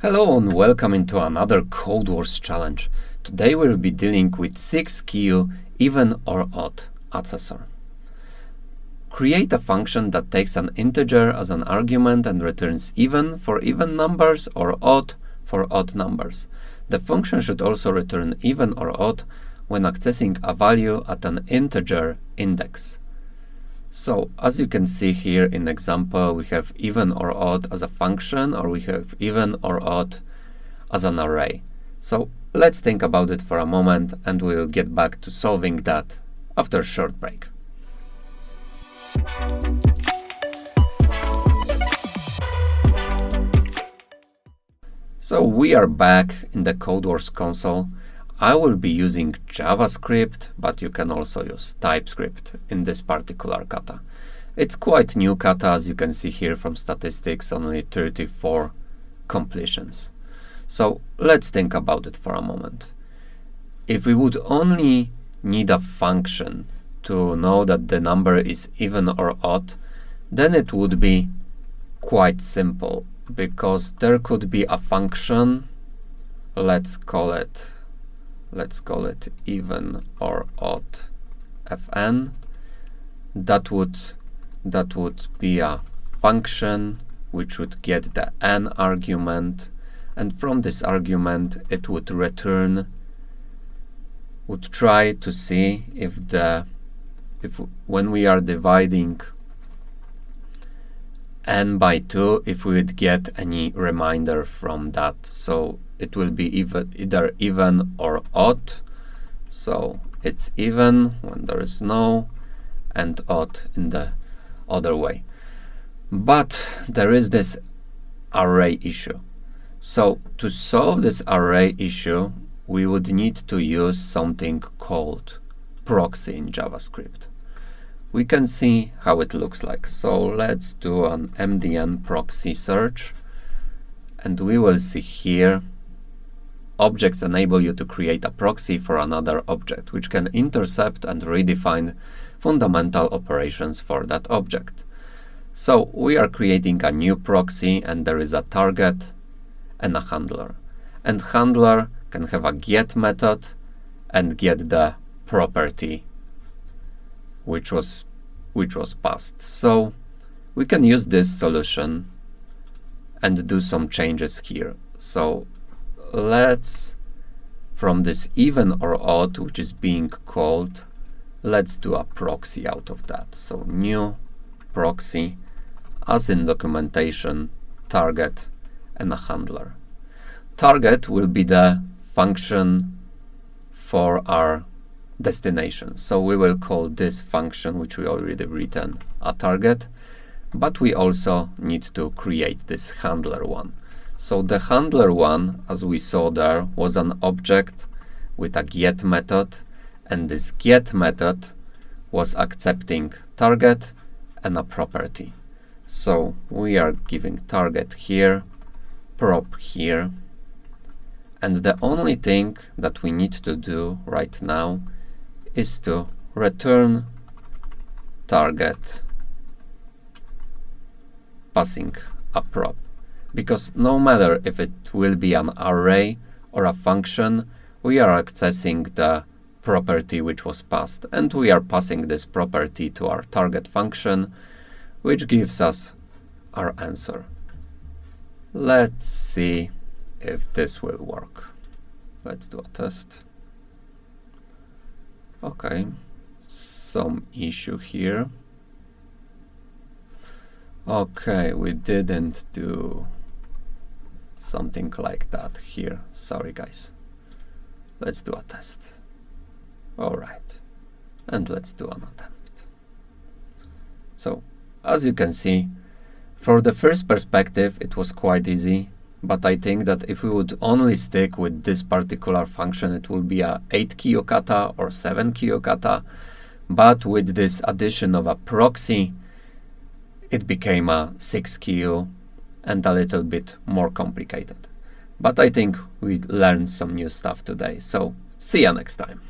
Hello and welcome into another CODEWARS challenge. Today we'll be dealing with 6Q even or odd accessor. Create a function that takes an integer as an argument and returns even for even numbers or odd for odd numbers. The function should also return even or odd when accessing a value at an integer index. So, as you can see here in example, we have even or odd as a function, or we have even or odd as an array. So let's think about it for a moment and we'll get back to solving that after a short break. So we are back in the CODEWARS console. I will be using JavaScript, but you can also use TypeScript in this particular kata. It's quite new kata, as you can see here from statistics, only 34 completions. So let's think about it for a moment. If we would only need a function to know that the number is even or odd, then it would be quite simple, because there could be a function, let's call it even or odd fn. That would be a function which would get the n argument, and from this argument it would try to see if when we are dividing n by 2, if we would get any remainder from that. So it will be either even or odd. So it's even when there is no, and odd in the other way. But there is this array issue. So to solve this array issue, we would need to use something called proxy in JavaScript. We can see how it looks like. So let's do an MDN proxy search, and we will see here objects enable you to create a proxy for another object, which can intercept and redefine fundamental operations for that object. So we are creating a new proxy, and there is a target and a handler. And handler can have a get method and get the property which was passed. So we can use this solution and do some changes here. So let's, from this even or odd which is being called, let's do a proxy out of that. So new proxy, as in documentation, target and a handler. Target will be the function for our destination. So we will call this function, which we already written, a target, but we also need to create this handler one. So the handler one, as we saw there, was an object with a get method, and this get method was accepting target and a property. So we are giving target here, prop here, and the only thing that we need to do right now is to return target passing a prop, because no matter if it will be an array or a function, we are accessing the property which was passed, and we are passing this property to our target function, which gives us our answer. Let's see if this will work. Let's do a test. Okay, some issue here. Okay, we didn't do something like that here. Sorry guys. Let's do a test. Alright, and let's do an attempt. So, as you can see, for the first perspective it was quite easy, but I think that if we would only stick with this particular function, it will be a 8-key kata or 7-key kata, but with this addition of a proxy, it became a 6-key and a little bit more complicated. But I think we learned some new stuff today, so see you next time.